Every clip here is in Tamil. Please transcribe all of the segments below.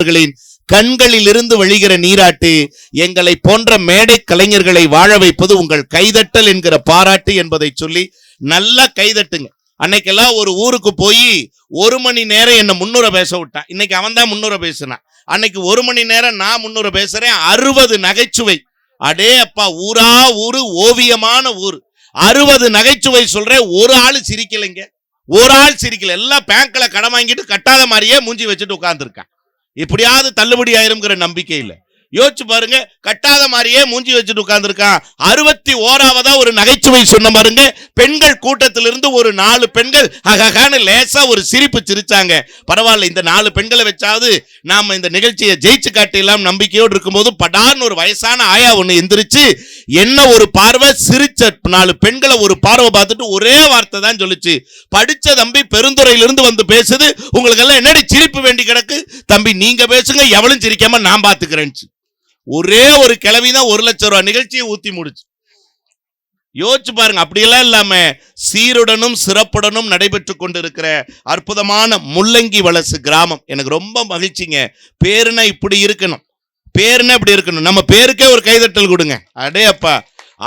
அவர்களின் கண்களில் இருந்து வழிகிற நீராட்டு எங்களை போன்ற மேடை கலைஞர்களை வாழ வைப்பது உங்கள் கைதட்டல் என்கிற பாராட்டு என்பதை சொல்லி நல்லா கைதட்டுங்க. அன்னைக்கெல்லாம் ஒரு ஊருக்கு போய் 1 மணி நேரம் என்ன முன்னுரை பேச விட்டான். இன்னைக்கு அவன் தான் முன்னுரை பேசினான். அன்னைக்கு 1 மணி நேரம் நான் முன்னுரை பேசுறேன். 60 நகைச்சுவை. அடே அப்பா, ஊரா ஊரு, ஓவியமான ஊர். 60 நகைச்சுவை சொல்றேன். ஒரு ஆளு சிரிக்கலைங்க, ஒரு ஆள் சிரிக்கல. எல்லாம் பேங்க்ல கடன் வாங்கிட்டு கட்டாத மாதிரியே மூஞ்சி வச்சுட்டு உட்கார்ந்துருக்கான். இப்படியாவது தள்ளுபடி ஆயிருங்கிற நம்பிக்கை இல்ல. யோசிச்சு பாருங்க, கட்டாத மாதிரியே மூஞ்சி வச்சுட்டு உட்கார்ந்துருக்கான். 61ஆவதா ஒரு நகைச்சுவை சொன்ன பாருங்க. பெண்கள் கூட்டத்திலிருந்து ஒரு 4 பெண்கள் அககான்னு லேசா ஒரு சிரிப்பு சிரிச்சாங்க. பரவாயில்ல, இந்த 4 பெண்களை வச்சாவது நாம இந்த நிகழ்ச்சியை ஜெயிச்சு காட்டிலாம் நம்பிக்கையோடு இருக்கும்போது படார்னு ஒரு வயசான ஆயா ஒண்ணு எந்திரிச்சு என்ன ஒரு பார்வை சிரிச்ச 4 பெண்களை ஒரு பார்வை பார்த்துட்டு ஒரே வார்த்தை தான் சொல்லுச்சு. படிச்ச தம்பி பெருந்துறையிலிருந்து வந்து பேசுது, உங்களுக்கு எல்லாம் என்னடி சிரிப்பு வேண்டி கிடக்கு? தம்பி நீங்க பேசுங்க, எவளும் சிரிக்காம நான் பாத்துக்கிறேன். ஒரே ஒரு கிழவிதான் 1 லட்சம் ரூபாய் நிகழ்ச்சியை ஊத்தி முடிச்சு. யோசிச்சு பாருங்க. அப்படியெல்லாம் இல்லாம சீருடனும் சிறப்புடனும் நடைபெற்று கொண்டிருக்கிற அற்புதமான முள்ளங்கி வலசு கிராமம் எனக்கு ரொம்ப மகிழ்ச்சிங்க. பேருனா இப்படி இருக்கணும், பேருனா இப்படி இருக்கணும். நம்ம பேருக்கே ஒரு கைதட்டல் கொடுங்க. அடே அப்பா,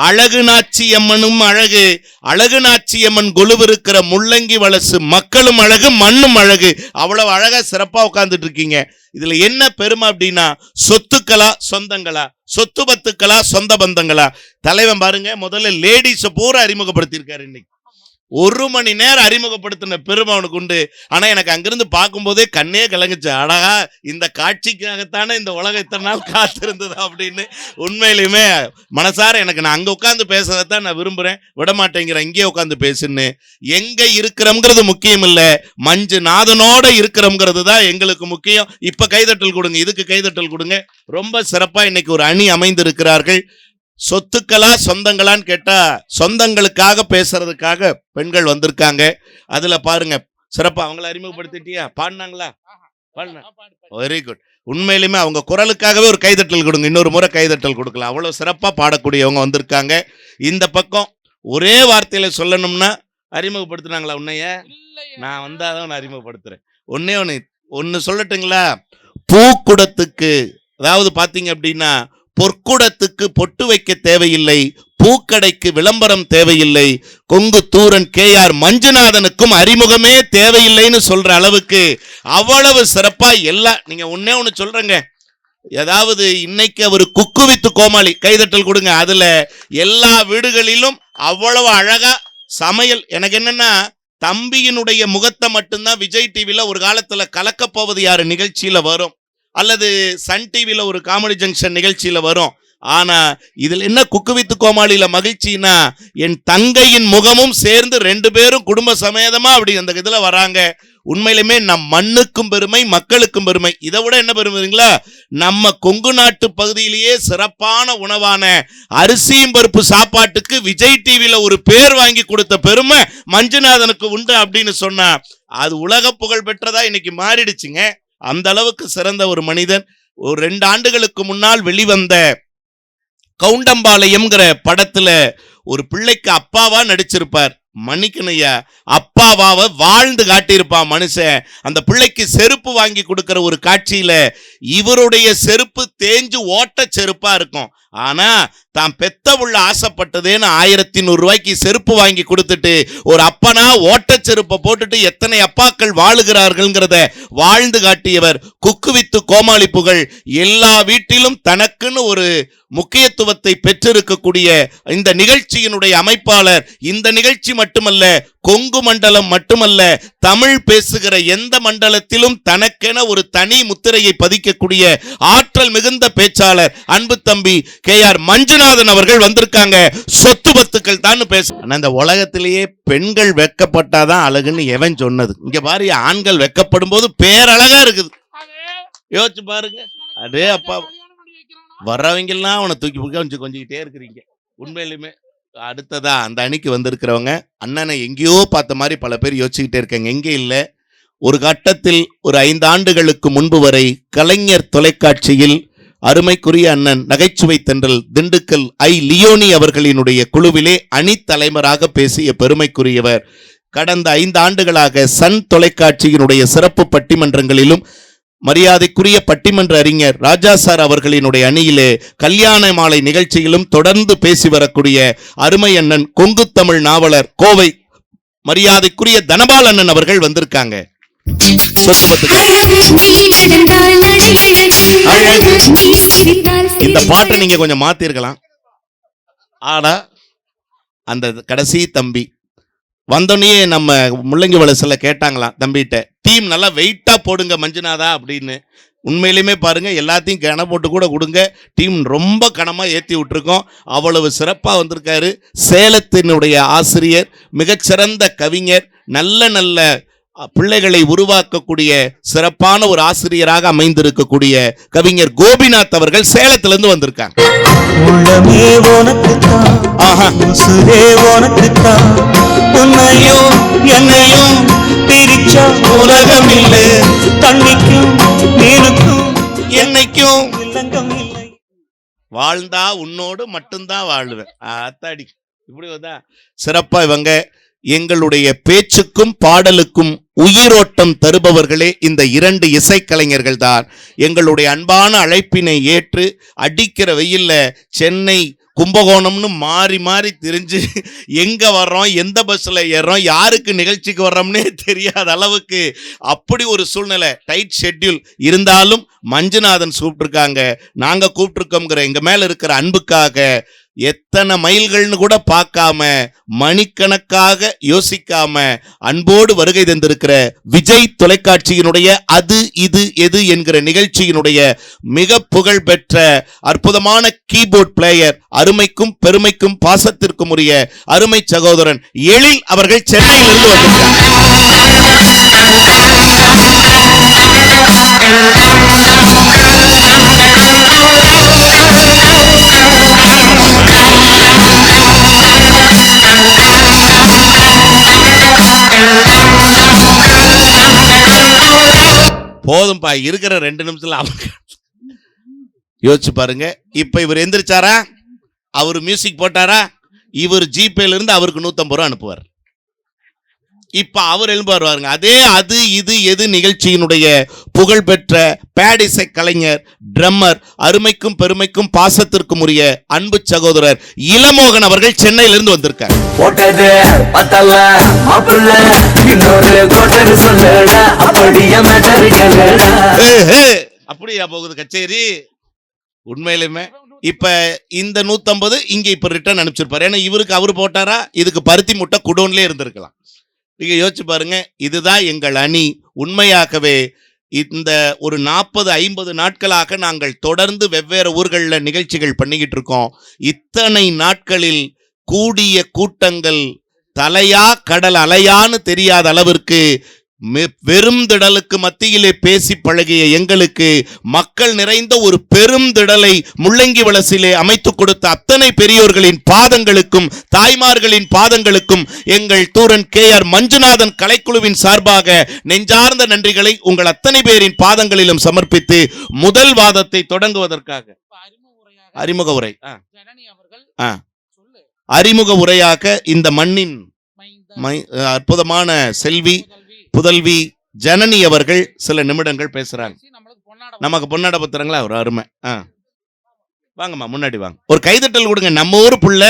அழகு நாச்சியம்மனும் அழகு, அழகு நாச்சியம்மன் கொலுவிருக்கிற முள்ளங்கி வலசு மக்களும் அழகு, மண்ணும் அழகு. அவ்வளவு அழகா சிறப்பா உட்கார்ந்துட்டு இருக்கீங்க. இதுல என்ன பெருமை அப்படின்னா, சொத்துக்களா சொந்தங்களா, சொத்து பத்துக்களா சொந்த பந்தங்களா? தலைவன் பாருங்க, முதல்ல லேடிஸ பூரா அறிமுகப்படுத்தியிருக்காரு. இன்னைக்கு 1 மணி நேரம் அறிமுகப்படுத்தின பெருமை அவனுக்கு உண்டு. ஆனா எனக்கு அங்கிருந்து பார்க்கும் போதே கண்ணே கலங்குச்சு. அழகா இந்த காட்சிக்காகத்தானே இந்த உலகம் இத்தனை நாள் காத்திருந்தது அப்படின்னு. உண்மையிலுமே மனசார எனக்கு நான் அங்க உட்காந்து பேசுறதான் நான் விரும்புறேன். விட மாட்டேங்கிறேன், இங்கே உட்காந்து பேசுன்னு. எங்க இருக்கிறோம்ங்கிறது முக்கியம் இல்ல, மஞ்சு நாதனோட இருக்கிறோம்ங்கிறது தான் எங்களுக்கு முக்கியம். இப்ப கைதட்டல் கொடுங்க, இதுக்கு கைதட்டல் கொடுங்க. ரொம்ப சிறப்பா இன்னைக்கு ஒரு அணி அமைந்திருக்கிறார்கள். சொத்துக்களா சொந்தங்களான்னு கேட்டா சொந்தங்களுக்காக பேசுறதுக்காக பெண்கள் வந்திருக்காங்க. அதுல பாருங்க சிறப்பா அவங்கள அறிமுகப்படுத்திட்டியா? பாடினாங்களா? Very good. உண்மையிலுமே அவங்க குரலுக்காகவே ஒரு கைதட்டல் கொடுங்க. இன்னொரு முறை கைதட்டல் கொடுக்கலாம். அவ்வளவு சிறப்பா பாடக்கூடியவங்க வந்திருக்காங்க. இந்த பக்கம் ஒரே வார்த்தையில சொல்லணும்னா அறிமுகப்படுத்தினாங்களா? உன்னைய நான் வந்தாதான் நான் அறிமுகப்படுத்துறேன். ஒன்னு சொல்லட்டுங்களா? பூக்குடத்துக்கு, அதாவது பாத்தீங்க அப்படின்னா பொற்குடத்துக்கு பொட்டு வைக்க தேவையில்லை, பூக்கடைக்கு விளம்பரம் தேவையில்லை, கொங்கு தூரன் KR மஞ்சுநாதனுக்கும் அறிமுகமே தேவையில்லைன்னு சொல்ற அளவுக்கு அவ்வளவு சிறப்பா எல்லாம். நீங்க ஒன்னு சொல்றேங்க, ஏதாவது இன்னைக்கு அவர் குக்கு வித்து கோமாளி, கைதட்டல் கொடுங்க. அதுல எல்லா வீடுகளிலும் அவ்வளவு அழகா சமையல். எனக்கு என்னன்னா, தம்பியினுடைய முகத்தை மட்டும்தான் விஜய் டிவில ஒரு காலத்துல கலக்கப்போவது யாரு நிகழ்ச்சியில வரும், அல்லது சன் டிவில ஒரு காமெடி ஜங்ஷன் நிகழ்ச்சியில வரும். ஆனா இதுல என்ன குக்கு வித்து கோமாளியில மகிழ்ச்சினா, என் தங்கையின் முகமும் சேர்ந்து 2 பேரும் குடும்ப சமேதமா அப்படி அந்த இதுல வராங்க. உண்மையிலுமே நம் மண்ணுக்கும் பெருமை, மக்களுக்கும் பெருமை. இதை விட என்ன பெருமைங்களா, நம்ம கொங்கு நாட்டு பகுதியிலேயே சிறப்பான உணவான அரிசியும் பருப்பு சாப்பாட்டுக்கு விஜய் டிவில ஒரு பேர் வாங்கி கொடுத்த பெருமை மஞ்சுநாதனுக்கு உண்டு அப்படின்னு சொன்னா அது உலக புகழ் பெற்றதா இன்னைக்கு மாறிடுச்சுங்க. அந்த அளவுக்கு சிறந்த ஒரு மனிதன். ஒரு 2 ஆண்டுகளுக்கு முன்னால் வெளிவந்த கவுண்டம்பாளையம்ங்கிற படத்துல ஒரு பிள்ளைக்கு அப்பாவா நடிச்சிருப்பார். மன்னிக்கணையா, அப்பாவாவை வாழ்ந்து காட்டியிருப்பான் மனுஷன். அந்த பிள்ளைக்கு செருப்பு வாங்கி கொடுக்கிற ஒரு காட்சியில இவருடைய செருப்பு தேஞ்சு ஓட்ட செருப்பா இருக்கும். ஆனா தான் பெத்த உள்ள ஆசைப்பட்டதேன்னு 1100 ரூபாய்க்கு செருப்பு வாங்கி கொடுத்துட்டு ஒரு அப்பனா ஓட்ட செருப்பை போட்டுட்டு எத்தனை அப்பாக்கள் வாழுகிறார்கள்ங்கிறத வாழ்ந்து காட்டியவர். குக்கு வித்து கோமாளி புகழ் எல்லா வீட்டிலும் தனக்குன்னு ஒரு முக்கியத்துவத்தை பெற்றிருக்கக்கூடிய இந்த நிகழ்ச்சியினுடைய அமைப்பாளர். இந்த நிகழ்ச்சி மட்டுமல்ல, கொங்கு மண்டலம் மட்டுமல்ல, தமிழ் பேசுகிற எந்த மண்டலத்திலும் தனக்கென ஒரு தனி முத்திரையை பதிக்கக்கூடிய ஆற்றல் மிகுந்த பேச்சாளர் அன்பு தம்பி KR மஞ்சுநாதன் அவர்கள் வந்திருக்காங்க. சொத்து பத்துக்கள் தான் பேச. இந்த உலகத்திலேயே பெண்கள் வெக்கப்பட்டாதான் அழகுன்னு எவன் சொன்னது? இங்க பாரு, ஆண்கள் வெக்கப்படும் போது பேரழகா இருக்குது. யோசிச்சு பாருங்க. அடே அப்பா, வர்றவங்கெல்லாம் அவனை தூக்கி கொஞ்சிக்கிட்டே இருக்கிறீங்க. உண்மையிலுமே அடுத்ததா அந்த அணிக்கு வந்திருக்கிறவங்க அண்ணனை எங்கேயோ பார்த்த மாதிரி பல பேர் யோசிச்சுக்கிட்டே இருக்காங்க. எங்கே இல்லை, ஒரு கட்டத்தில் ஒரு 5 ஆண்டுகளுக்கு முன்பு வரை கலைஞர் தொலைக்காட்சியில் அருமைக்குரிய அண்ணன் நகைச்சுவை தென்றல் திண்டுக்கல் லியோனி அவர்களினுடைய குழுவிலே அணி தலைவராக பேசிய பெருமைக்குரியவர். கடந்த 5 ஆண்டுகளாக சன் தொலைக்காட்சியினுடைய சிறப்பு பட்டிமன்றங்களிலும் மரியாதைக்குரிய பட்டிமன்ற அறிஞர் ராஜா சார் அவர்களினுடைய அணியிலே கல்யாண மாலை நிகழ்ச்சியிலும் தொடர்ந்து பேசி வரக்கூடிய அருமை அண்ணன் கொங்கு தமிழ் நாவலர் கோவை மரியாதைக்குரிய தனபால் அண்ணன் அவர்கள் வந்திருக்காங்க. இந்த பாட்டை நீங்க கொஞ்சம் மாத்திருக்கலாம். ஆனா அந்த கடைசி தம்பி வந்தோடனே நம்ம முள்ளங்கி வலசில கேட்டாங்களாம் தம்பிகிட்ட, டீம் நல்லா வெயிட்டா போடுங்க மஞ்சுநாதா அப்படின்னு. உண்மையிலுமே பாருங்க, எல்லாத்தையும் கன போட்டு கூட கொடுங்க, டீம் ரொம்ப கனமா ஏற்றி விட்டுருக்கோம். அவ்வளவு சிறப்பாக வந்திருக்காரு. சேலத்தினுடைய ஆசிரியர், மிகச்சிறந்த கவிஞர், நல்ல நல்ல பிள்ளைகளை உருவாக்கக்கூடிய சிறப்பான ஒரு ஆசிரியராக அமைந்திருக்கக்கூடிய கவிஞர் கோபிநாத் அவர்கள் சேலத்திலிருந்து வந்திருக்காங்க. வாழ்ந்தா உன்னோடு மட்டும்தான் வாழ்வேன். அத்தாடி இப்படி வந்தா சிறப்பா இவங்க எங்களுடைய பேச்சுக்கும் பாடலுக்கும் உயிரோட்டம் தருபவர்களே இந்த இரண்டு இசைக்கலைஞர்கள் தான். எங்களுடைய அன்பான அழைப்பினை ஏற்று அடிக்கிற வெயில்ல சென்னை கும்பகோணம்னு மாறி மாறி திரிஞ்சு எங்க வர்றோம், எந்த பஸ்ல ஏறோம், யாருக்கு நிகழ்ச்சிக்கு வர்றோம்னே தெரியாத அளவுக்கு அப்படி ஒரு சூழ்நிலை, டைட் ஷெட்யூல் இருந்தாலும் மஞ்சுநாதன் கூப்பிட்டுருக்காங்க. நாங்க கூப்பிட்டுருக்கோங்கிற எங்க மேல இருக்கிற அன்புக்காக எத்தனை மைல்கள்னு கூட பார்க்காம, மணிக்கணக்காக யோசிக்காம அன்போடு வருகை தந்திருக்கிற விஜய் தொலைக்காட்சியினுடைய அது இது எது என்கிற நிகழ்ச்சியினுடைய மிக புகழ் பெற்ற அற்புதமான கீபோர்ட் பிளேயர், அருமைக்கும் பெருமைக்கும் பாசத்திற்கும் உரிய அருமை சகோதரன் எழில் அவர்கள் சென்னையிலிருந்து வந்திருக்காங்க. போதும்பா, இருக்கிற 2 நிமிஷத்துல யோசிச்சு பாருங்க. இப்ப இவர் எந்திரிச்சாரா, அவரு மியூசிக் போட்டாரா, இவர் ஜிபேல இருந்து அவருக்கு 150 ரூபா அனுப்புவார். இப்ப அவர் எழும்ப வருவாருங்க. அதே அது இது எது நிகழ்ச்சியினுடைய புகழ்பெற்ற பேடிசை கலைஞர், ட்ரம்மர், அருமைக்கும் பெருமைக்கும் பாசத்திற்கும் உரிய அன்பு சகோதரர் இளமோகன் அவர்கள் சென்னையிலிருந்து வந்திருக்கார். அப்படியா போகுது கச்சேரி? உண்மையிலுமே இப்ப இந்த 150 இங்க இப்ப ரிட்டர்ன் அனுப்பிச்சிருப்பாரு. ஏன்னா இவருக்கு அவரு போட்டாரா, இதுக்கு பருத்தி முட்டை குடோன்லயே இருந்திருக்கலாம். நீங்க யோசிச்சு பாருங்க. இதுதான் எங்கள் அணி. உண்மையாகவே இந்த ஒரு 40-50 நாட்களாக நாங்கள் தொடர்ந்து வெவ்வேறு ஊர்களில் நிகழ்ச்சிகள் பண்ணிக்கிட்டு இருக்கோம். இத்தனை நாட்களில் கூடிய கூட்டங்கள் தலையா கடல் அலையான்னு தெரியாத அளவிற்கு வெறும் திடலுக்கு மத்தியிலே பேசி பழகிய எங்களுக்கு மக்கள் நிறைந்த ஒரு பெரும் திடலை முள்ளங்கி வலசிலே அமைத்துக் கொடுத்த அத்தனை பெரியோர்களின் பாதங்களுக்கும் தாய்மார்களின் பாதங்களுக்கும் எங்கள் தூரன் KR மஞ்சுநாதன் கலைக்குழுவின் சார்பாக நெஞ்சார்ந்த நன்றிகளை உங்கள் அத்தனை பேரின் பாதங்களிலும் சமர்ப்பித்து முதல் வாதத்தை தொடங்குவதற்காக அறிமுக உரையாக இந்த மண்ணின் அற்புதமான செல்வி புதல்வி ஜனனி அவர்கள் சில நிமிடங்கள் பேசுறாங்க. நமக்கு பொன்னாட பத்திரங்களா ஒரு அருமை. வாங்கம்மா, முன்னாடி வாங்க. ஒரு கைதட்டல் கொடுங்க. நம்ம ஊர் புள்ள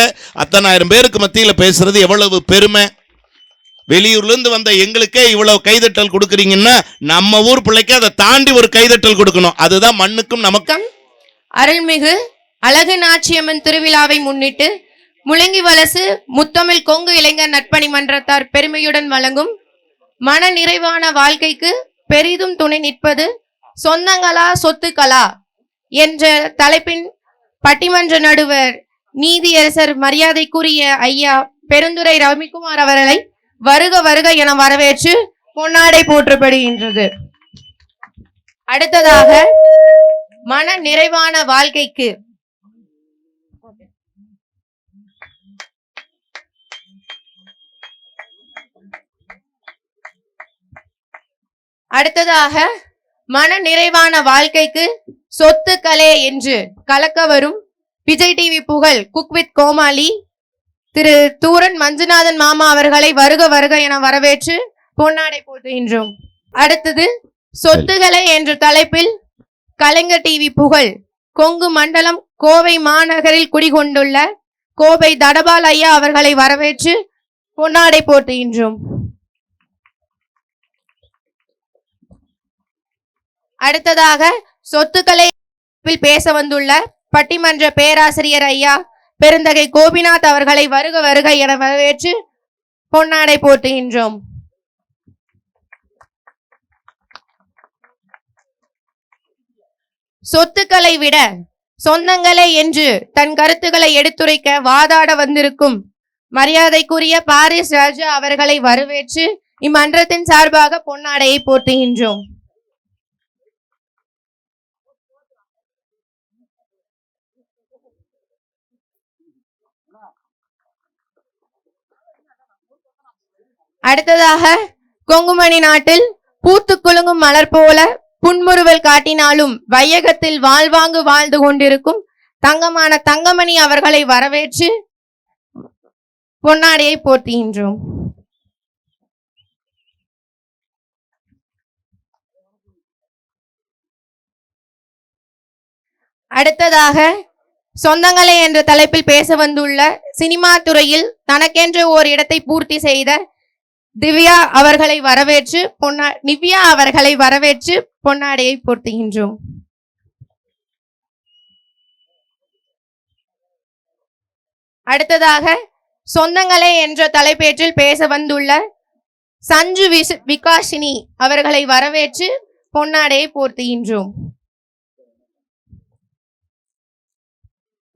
அத்தனை ஆயிரம் பேருக்கு மத்தியில பேசுறது எவ்வளவு பெருமை. வெளியூர்ல இருந்து வந்த எங்களுக்கே இவ்வளவு கைதட்டல் கொடுக்குறீங்கன்னா நம்ம ஊர் பிள்ளைக்கு அதை தாண்டி ஒரு கைதட்டல் கொடுக்கணும். அதுதான் மண்ணுக்கும் நமக்கும். அருள்மிகு அழகு நாச்சியம்மன் திருவிழாவை முன்னிட்டு முள்ளங்கி வலசு முத்தமிழ் கொங்கு இளைஞர் நட்பணி மன்றத்தார் பெருமையுடன் வழங்கும் மன நிறைவான வாழ்க்கைக்கு பெரிதும் துணை நிற்பது சொந்தங்களா சொத்துக்களா என்ற தலைப்பின் பட்டிமன்ற நடுவர் நீதியரசர் மரியாதைக்குரிய ஐயா பெருந்துரை ரவிக்குமார் அவர்களை வருக வருக என வரவேற்று பொன்னாடை போற்றப்படுகின்றது. அடுத்ததாக மன நிறைவான வாழ்க்கைக்கு மன நிறைவான வாழ்க்கைக்கு சொத்துக்களே என்று கலக்க வரும் விஜய் டிவி புகழ் குக் வித் கோமாளி திரு தூரன் மஞ்சுநாதன் மாமா அவர்களை வருக வருக என வரவேற்று பொன்னாடை போற்றுகின்றோம். அடுத்தது சொத்துக்களை என்ற தலைப்பில் கலைஞர் டிவி புகழ் கொங்கு மண்டலம் கோவை மாநகரில் குடிகொண்டுள்ள கோவை தடபால் ஐயா அவர்களை வரவேற்று பொன்னாடை போட்டுகின்றோம். அடுத்ததாக சொத்துக்களை பேச வந்துள்ள பட்டிமன்ற பேராசிரியர் ஐயா பெருந்தகை கோபிநாத் அவர்களை வருக வருக என வரவேற்று பொன்னாடை போட்டுகின்றோம். சொத்துக்களை விட சொந்தங்களே என்று தன் கருத்துக்களை எடுத்துரைக்க வாதாட வந்திருக்கும் மரியாதைக்குரிய பாரிஸ் ராஜா அவர்களை வரவேற்று இம்மன்றத்தின் சார்பாக பொன்னாடையை போட்டுகின்றோம். அடுத்ததாக கொங்குமணி நாட்டில் பூத்து குலுங்கும் மலர் போல புன்முறுவல் காட்டினாலும் வையகத்தில் வாழ்வாங்கு வாழ்ந்து கொண்டிருக்கும் தங்கமான தங்கமணி அவர்களை வரவேற்று பொன்னாடையை போர்த்துகின்றோம். அடுத்ததாக சொந்தங்களே என்ற தலைப்பில் பேச வந்துள்ள சினிமா துறையில் தனக்கென்ற ஓர் இடத்தை பூர்த்தி செய்த நிவ்யா அவர்களை வரவேற்று பொன்னாடையை போர்த்துகின்றோம். அடுத்ததாக சொந்தங்களே என்ற தலைப்பேற்றில் பேச வந்துள்ள சஞ்சு விகாஷினி அவர்களை வரவேற்று பொன்னாடையை போர்த்துகின்றோம்.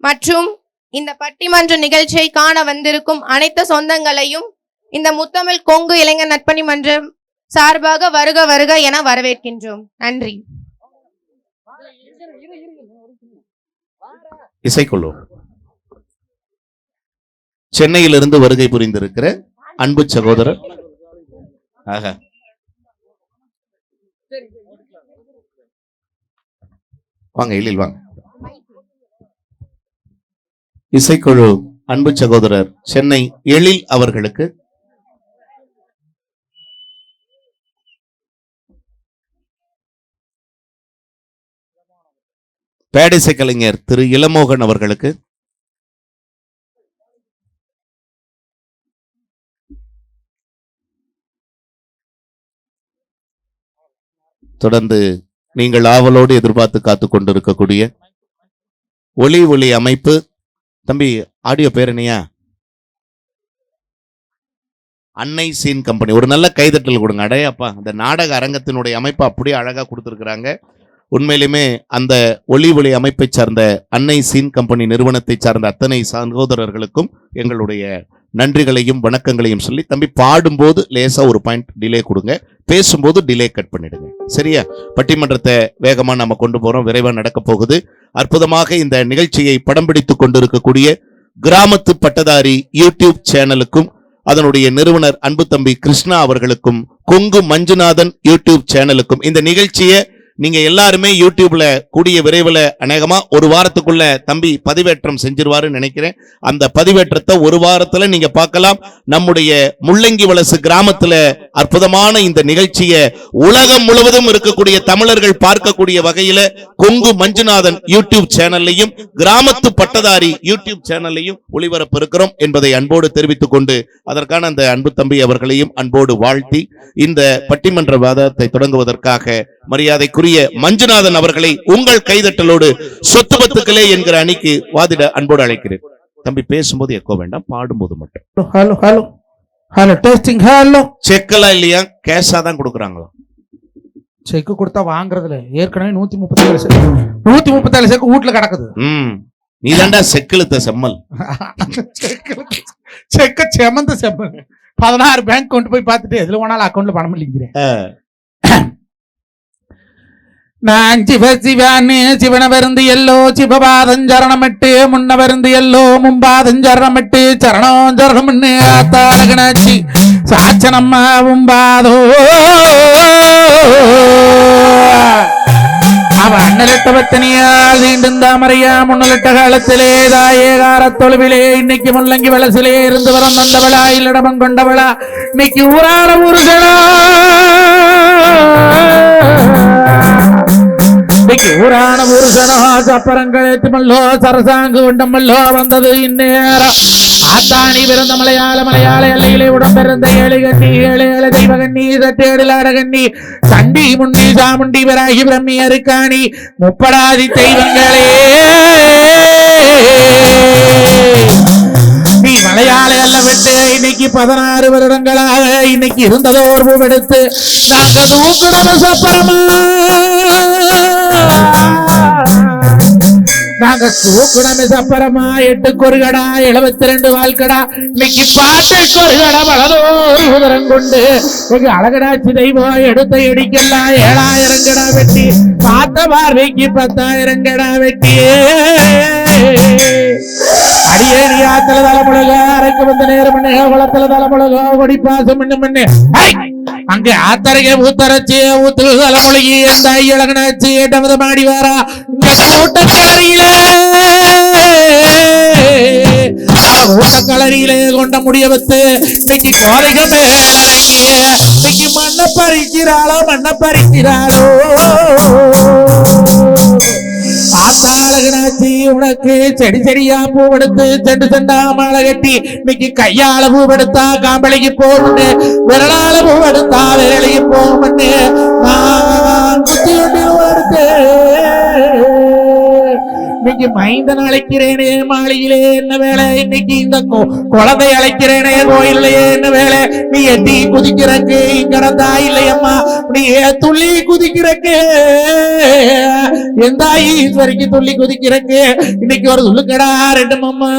மற்றும் இந்த பட்டிமன்ற நிகழ்ச்சியை காண வந்திருக்கும் அனைத்து சொந்தங்களையும் இந்த முத்தமிழ் கொங்கு இளைஞர் நற்பணி மன்றம் சார்பாக வருக வருக என வரவேற்கின்றோம். நன்றி. இசைக்குழு சென்னையிலிருந்து வருகை புரிந்திருக்கிற அன்பு சகோதரர் வாங்க, எழில் வாங்க. இசைக்குழு அன்பு சகோதரர் சென்னை எழில் அவர்களுக்கு பேடிசை கலைஞர் திரு இளமோகன் அவர்களுக்கு தொடர்ந்து நீங்கள் ஆவலோடு எதிர்பார்த்து காத்து கொண்டிருக்கக்கூடிய ஒளி அமைப்பு தம்பி ஆடியோ பேர் என்னையா அன்னை சீன் கம்பெனி ஒரு நல்ல கைதட்டல் கொடுங்க. அடையாப்பா அந்த நாடக அரங்கத்தினுடைய அமைப்பு அப்படியே அழகா கொடுத்திருக்கிறாங்க. உண்மையிலுமே அந்த ஒளி அமைப்பை சார்ந்த அன்னை சீன் கம்பெனி நிறுவனத்தை சார்ந்த அத்தனை சகோதரர்களுக்கும் எங்களுடைய நன்றிகளையும் வணக்கங்களையும் சொல்லி தம்பி பாடும்போது லேசா ஒரு பாயிண்ட் டிலே கொடுங்க, பேசும்போது டிலே கட் பண்ணிடுங்க. சரியா? பட்டிமன்றத்தை வேகமா நம்ம கொண்டு போறோம், விரைவா நடக்க போகுது. அற்புதமாக இந்த நிகழ்ச்சியை படம் பிடித்துக் கொண்டிருக்கக்கூடிய கிராமத்து பட்டதாரி யூடியூப் சேனலுக்கும் அதனுடைய நிறுவனர் அன்பு தம்பி கிருஷ்ணா அவர்களுக்கும் கொங்கு மஞ்சுநாதன் யூடியூப் சேனலுக்கும் இந்த நிகழ்ச்சியை நீங்க எல்லாருமே யூடியூப்ல கூடிய விரைவில் அநேகமா ஒரு வாரத்துக்குள்ள தம்பி பதிவேற்றம் செஞ்சிருவாருன்னு நினைக்கிறேன். அந்த பதிவேற்றத்தை ஒரு வாரத்துல நீங்க பார்க்கலாம். நம்முடைய முள்ளங்கி வலசு கிராமத்துல அற்புதமான இந்த நிகழ்ச்சியை உலகம் முழுவதும் இருக்கக்கூடிய தமிழர்கள் பார்க்கக்கூடிய வகையில கொங்கு மஞ்சுநாதன் யூடியூப் சேனல்லையும் கிராமத்து பட்டதாரி யூடியூப் சேனல்லையும் ஒளிபரப்பு இருக்கிறோம் என்பதை அன்போடு தெரிவித்துக் கொண்டு அதற்கான அந்த அன்பு தம்பி அவர்களையும் அன்போடு வாழ்த்தி இந்த பட்டிமன்ற வாதத்தை தொடங்குவதற்காக மரியாதைக்குரிய மஞ்சுநாதன் அவர்களை உங்கள் கைதட்டலோடு சொத்து பத்துக்களே என்கிற அணிக்கு வாதிட அன்போடு அழைக்கிறேன். தம்பி பேசும்போது எக்கோ வேண்டாம், பாடும்போது மட்டும். Hello hello hello testing. Hello செக்கெல்லாம் இல்லையா, கேஷா தான் கொடுக்குறாங்களா? செக் கொடுத்தா வாங்குறதுல ஏற்கனவே 137 செக் வீட்டுல கிடக்குது. நீ தாண்டா செக்கிழுத்த செம்மல். செக்க செமந்த செம்மல் 16 பேங்க் கொண்டு போய் பார்த்துட்டு எதுல வேணாலும் அக்கௌண்ட்ல பணம் இல்லைங்கிறேன். நான் சிவசிவான்னு சிவன வருந்து எல்லோ சிவபாதம் சரணமிட்டு முன்ன வருந்து எல்லோ மும்பாதம் சரணமிட்டு சரணம் சரணம்னு ஆத்தாரகனாச்சி சாச்சனம்மா மும்பாதோ அவ அண்ணலிட்ட பத்தனியால் தீண்டும் தாமரையா முன்னலிட்ட காலத்திலே தாயேகார தொழுவிலே இன்னைக்கு முள்ளங்கி வளசிலே இருந்து வரம் வந்தவளா இல்லடமம் கொண்டவளா இன்னைக்கு ஊராட ஊருகளா ஊரான புருஷனோ சப்பரங்கள் ஏற்றுமல்லோ சரசாங்கு உண்டமல்லோ வந்தது இந்நேரம் ஆத்தாணி பிறந்த மலையாள எல்லையிலே உடம்பிறந்த ஏழு கண்ணி ஏழு ஏழு தெய்வ கண்ணி சட்டேடுலாட கண்ணி சண்டி முண்டி சாமுண்டி பிராகி பிரம்மி அருக்காணி முப்படாதி தெய்வங்களே நீ மலையாள எல்லாம் விட்டு இன்னைக்கு 16 வருடங்களாக இன்னைக்கு இருந்ததோர் பூவெடுத்து நாங்க தூக்குடம சப்பரமா நாங்க தூக்குடமே சப்பரமா 8 கொருகடா 72 வாழ்கடா இன்னைக்கு பாட்டு கொருகடா வளதோ உதரம் கொண்டு எங்க அழகடாச்சி தெய்வம் எடுத்த எடிக்கெல்லாம் 7000 கடா வெட்டி பார்த்த பார்வைக்கு 10,000 கடா வெட்டி அடியேறியா தல தலைமுழக அரைக்கு வந்த நேரம் குளத்துல தலைமுழக ஒடி பாசம் மண்ணு அங்கே ஆத்தரைய ஊத்தரைச்சு ஊத்து தலைமுழகி அந்த ஐயழகனாச்சு ஏட்டமத மாடி வாரா ஊட்டக்கலரியிலே ஊட்டக்கலரியிலே கொண்ட முடிய வச்சு இன்னைக்கு கோதைகள் மேலடங்கிய இன்னைக்கு மண்ணை பறிக்கிறாளோ ஆத்தாளகனாச்சி உனக்கு செடி செடியா பூவெடுத்து செண்டு செண்டா மாலை கட்டி இன்னைக்கு கையால பூவெடுத்தா காம்பளிக்கு போகுன்னு விரலால பூவெடுத்தா விரலிக்கு போகுன்னு நான் குத்தி கொண்டு எடுத்து இன்னைக்கு மைந்தன் அழைக்கிறேனே மாளிகையிலே என்ன வேலை இன்னைக்கு இந்த குழந்தை அழைக்கிறேனே கோயிலே என்ன வேலை நீ எட்டி குதிக்கிறக்கு இங்கடந்தா இல்லையம்மா நீ துள்ளி குதிக்கிறக்கு எந்த ஈஸ்வரிக்கு துள்ளி குதிக்கிறக்கு இன்னைக்கு ஒரு துள்ளுக்கடா 2 மம்மா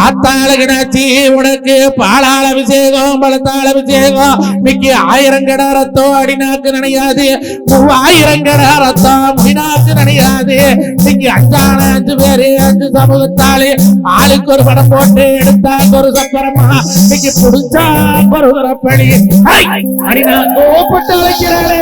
ஆத்தாளகனாச்சி உனக்கு பாலாள அபிஷேகம் பழத்தாள அபிஷேகம் இன்னைக்கு 1000 கடா ரத்தம் அடிநாக்கு நினையாது 3000 கடா ரத்தம் முடிநாக்கு நினையாது இன்னைக்கு 5 பேரு 5 சமூகத்தாளு ஆளுக்கு ஒரு படம் போட்டு எடுத்தாங்க ஒரு சப்பரமா இன்னைக்கு புடிச்சா ஒரு படி அடிநாக்கு போட்டு அழைக்கிறாரே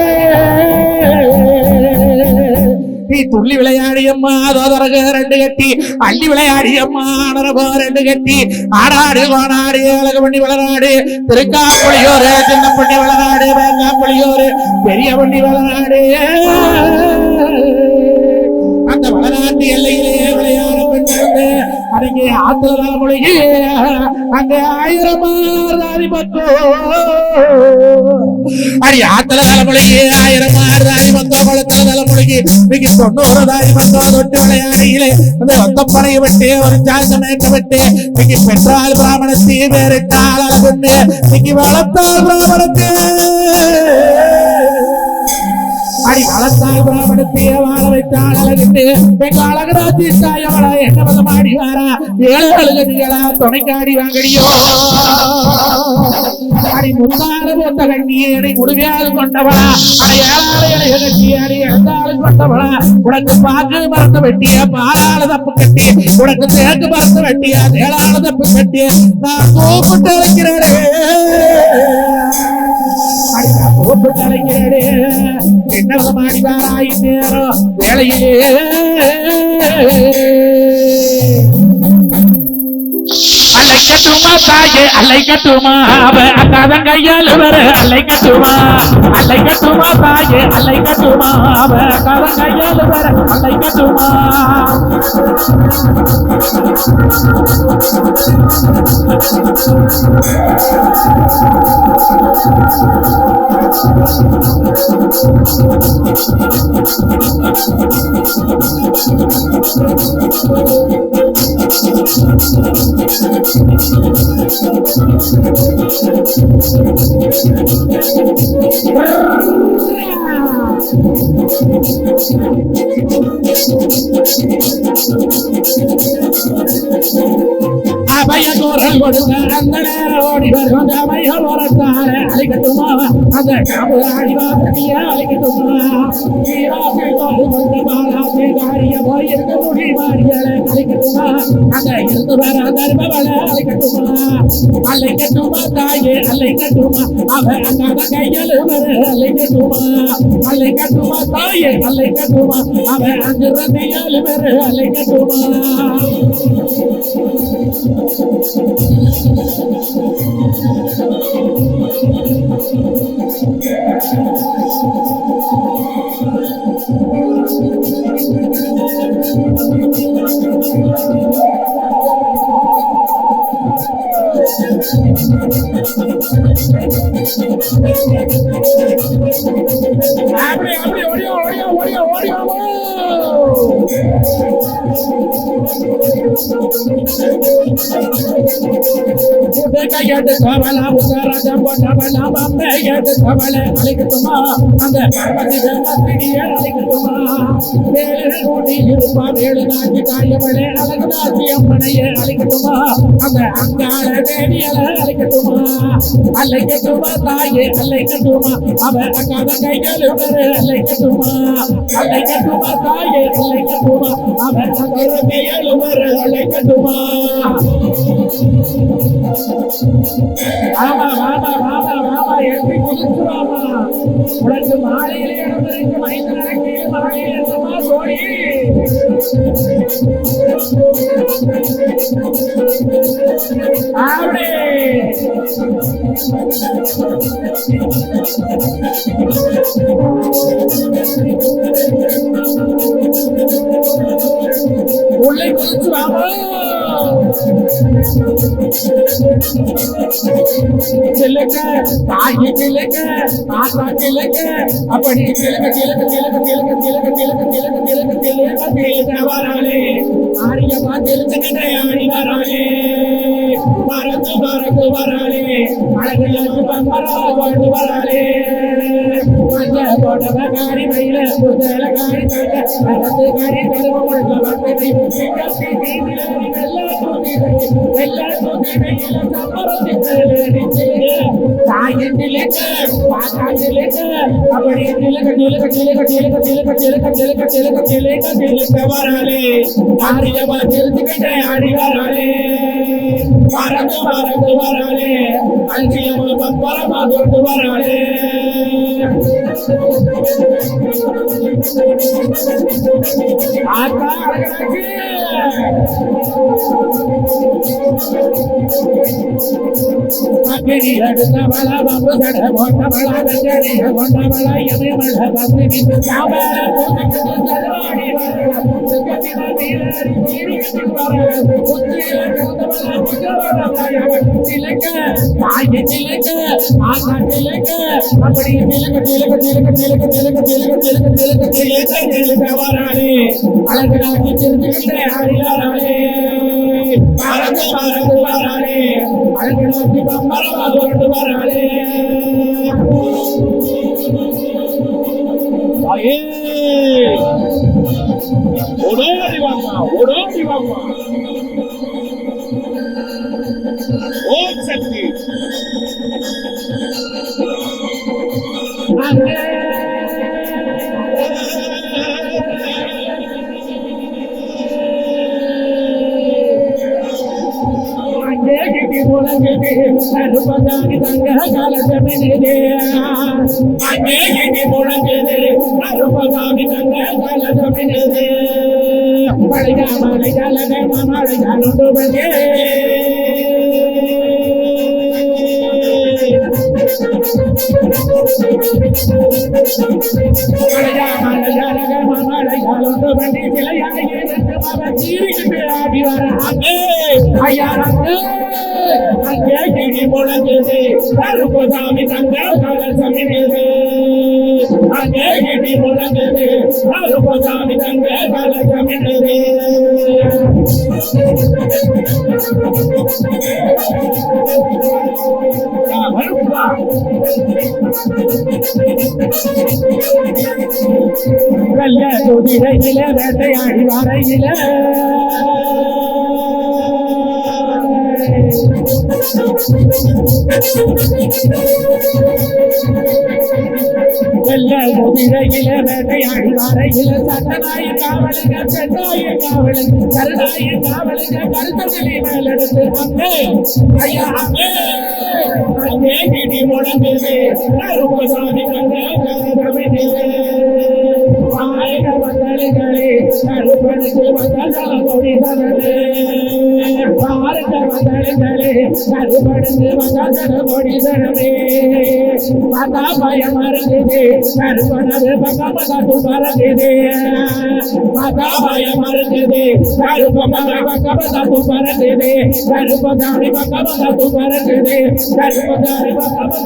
நீ துள்ளி விளையாடியம்மா தோதரக 2 கட்டி அள்ளி விளையாடியம்மா அனரபோ 2 கட்டி ஆடாடு கோனாடு அழகு பண்ணி வளராடு திருக்காப்புளியோரு சின்ன பண்ணி வளராடு வேங்காப்புளியோரு பெரிய பண்ணி வளராடு அந்த வளநாட்டு எல்லையிலே விளையாட பெண்ணிருந்து அங்கே ஆத்துல தலைமொழிக்கு அங்கே 1000 தாரி பக்கோ அடி ஆத்துல தலைமொழிக்கு 1000 தாரி பக்கோ குளத்துல தலைமொழிக்கு இன்னைக்கு 90 தாரி பக்கோ தொட்டு விளையாடியிலே அந்த ஒத்தப்பனையை விட்டு ஒரு சாசமேற்ற விட்டு இன்னைக்கு பெற்றால் பிராமணத்தை வேறிட்டால் அழகுண்டு இன்னைக்கு வளர்த்தால் பிராமணத்தை அடி வளர்த்தால் பிராமணத்தையே வாழ வைத்தால் அழகுண்டு எங்க அழகராட்சி தாயவளா என்ன மதமாடி வாரா 7 அழுகடிகளா துணைக்காடி வாங்கடியோ அடி முத்தாறு போத்த கண்ணியை முடிவியாது கொண்டவளா அடி 7 கட்டி அடி 2 கொண்டவளா உனக்கு பாக்கு மறந்து வெட்டிய பாலாள தப்பு கட்டி உனக்கு தேக்கு மறந்து வெட்டிய தேளாள தப்பு கட்டி நான் கூப்பிட்டு அழைக்கிறேன் கூப்பிட்டு அழைக்கிறேன் என்ன மாடி வாராய் நேரம் வேலையிலே அலைக்கட்டுமா தாயே அலைக்கட்டுமா அக்காதன் கையால் வர அலைக்கட்டுமா தாயே அலைக்கட்டுமா அக்காதன் கையால் வர அலைக்கட்டுமா அபய குரல் கொடுத்த அந்த நேரம் ஓடி வரும் அபய வரத்தார அழைக்கட்டுமா அந்த காமராஜி வாசனியா அழைக்கட்டுமா மாறிய போயிருக்க முடி மாறியலை அழைக்கட்டுமா அங்க இருந்து வர தர்மவளை அழைக்கட்டுமா அழைக்கட்டுமா தாயே அழைக்கட்டுமா அவ அண்ணாத கையில் வர அழைக்கட்டுமா அழைக்கட்டுமா தாயே அழைக்கட்டுமா அவ அஞ்சு ரத்தியால் வர அழைக்கட்டுமா கையெடு கவலை உத்தரத போட்டவள பம்பையடு கவலை அழைக்கட்டுமா அந்த பார்வதி தேவத்தினிய அழைக்கட்டுமா வேலு கூடி இருப்பா வேலு நாட்டி தாயவளே அழகுதாசி அம்மனையே அழைக்கட்டுமா அந்த அங்காள தேவியலை அழைக்கட்டுமா அழைக்கட்டுமா தாயே அழைக்கட்டுமா அவ அங்காத கைகள் வர அழைக்கட்டுமா அழைக்கட்டுமா தாயே அழைக்கட்டுமா அவ அங்காத கைகள் வர அழைக்கட்டுமா ஆமா ஆமா ஆமா ஆமா எப்படி குதிச்சுவாமா உனக்கு மாலையிலே இடமிருக்கு 5 நாளைக்கு மாலையில் என்னமா சோழி ஆவடே உள்ளே குதிச்சுவாமா திலக்க தாயி திலக்க மாதா திலக்க அப்படி திலக்க திலக்க திலக்க திலக்க திலக்க திலக்க திலக்க திலக்க திலக்க திலக்க வராளே ஆரியமா திலக்கனே ஆடி வராளே பரந்து பரந்து வராளே அழகிலாச்சு பம்பரா ஓடி வராளே மஞ்ச போடவ காரி மயில புதல காரி தங்க பரந்து காரி தருவ முள்ள வந்தனை சிங்கத்தி நீதிலரி வெள்ள தூதி வெயில சம்பரத்தி தாயின் திலக்க பாத்தா திலக்க அப்படி திலக்க திலக்க திலக்க திலக்க திலக்க திலக்க திலக்க திலக்க திலக்க திலக்க வராளே ஆரியமா திலக்கனே ஆடி வராளே பரந்து பரந்து வராளே அஞ்சியமா பம்பரமா கொண்டு வராளே ஆத்தா அழகாச்சு அக்கடி அடுத்தவள பம்பு தட போட்டவள வெங்கடி கொண்டவள எமைவள பந்து விட்டு சாவல பூத்துக்கு தடவாடி வரல சுகத்தின நீலரி நீரிக்கு வரல புத்தியில கொண்டவள புகவள தாயவ திலக்க தாயி திலக்க ஆத்தா திலக்க அப்படி திலக்க திலக்க திலக்க திலக்க திலக்க திலக்க திலக்க திலக்க திலக்க திலக்க வராளே அழகாக்கி திருந்துகிட்டே ஆடி வராளே பறந்து பறந்து வராளே அழகாக்கி பம்பரமா கொண்டு வராளே தாயே ஓடோடி வாமா ஓம் சக்தி அருபதானி தங்க காலஜமினே முழங்குது அருபதானி தங்க காலஜமினே மழையா மழையாலகை மழையாலுண்டு பகே மழையா மழையாலகை மழையாலுண்டு பகே சிலையாகி நின்று அவர் சீரிக்கிட்டு ஆடி வர அங்கே ஐயா அங்கே கிடி முழங்குது அருபதாமி தங்க காலஜமினே அங்கே கிடி முழங்குது அருபதாமி தங்க காலஜமினே கல்ல துதிரையில வேட்டையாடி வரையில வெள்ள குதிரையில வேட்டையாடி வரையில சட்டநாய காவலுங்க பெண்ணாய காவலுங்க கருணாய காவலுங்க கருத்தகளி மேலெடுத்து அங்கே ஐயா அங்கே அங்கே கிடி முழங்குது கருப்பசாமி கண்ணே வந்தளிகளே கருப்பனுக்கு வந்தள கொடிதனே பாருங்க வந்தளிகளே கருப்பனுக்கு வந்தள கொடிதனே மதா பயம் மறக்குது கருப்பனது பக்கமது மறக்குது மதா பயம் மறக்குது கருப்பனது பக்கமது மறக்குது கருப்பதாரி பக்கமது மறக்குது கருப்பதாரி பக்கமது